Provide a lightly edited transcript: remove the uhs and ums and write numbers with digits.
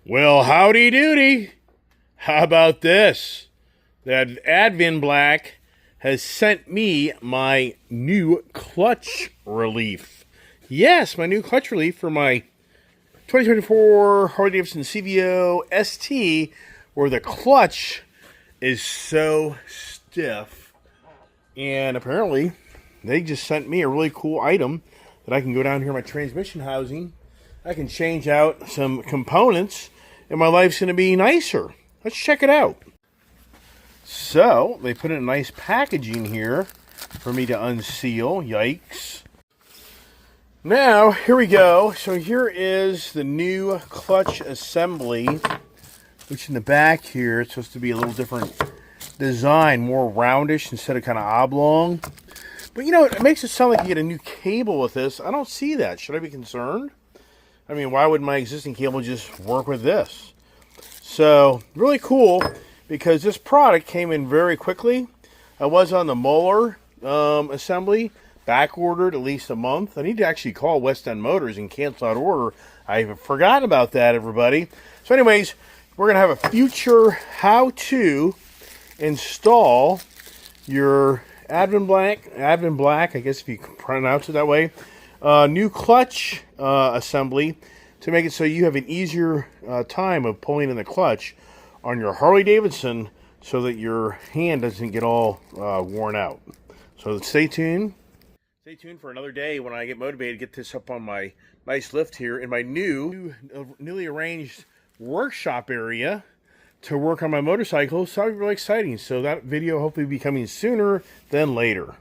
Well, howdy doody. How about this? That Advanblack has sent me my new clutch relief. Yes, my new clutch relief for my 2024 Harley-Davidson CVO ST, where the clutch is so stiff. And apparently, they just sent me a really cool item that I can go down here in my transmission housing. I can change out some components, and my life's going to be nicer. Let's check it out. So, they put in a nice packaging here for me to unseal. Yikes. Now, here we go. So here is the new clutch assembly, which in the back here, it's supposed to be a little different design, more roundish instead of kind of oblong. But you know, it makes it sound like you get a new cable with this. I don't see that. Should I be concerned? I mean, why would my existing cable just work with this? So, really cool, because this product came in very quickly. I was on the Moeller assembly, back ordered at least a month. I need to actually call West End Motors and cancel that order. I forgot about that, everybody. So anyways, we're going to have a future how to install your Advanblack, I guess if you pronounce it that way, new clutch assembly to make it so you have an easier time of pulling in the clutch on your Harley-Davidson so that your hand doesn't get all worn out. So stay tuned. Stay tuned for another day when I get motivated to get this up on my nice lift here in my newly arranged workshop area to work on my motorcycle. So that'll be really exciting. So that video hopefully will be coming sooner than later.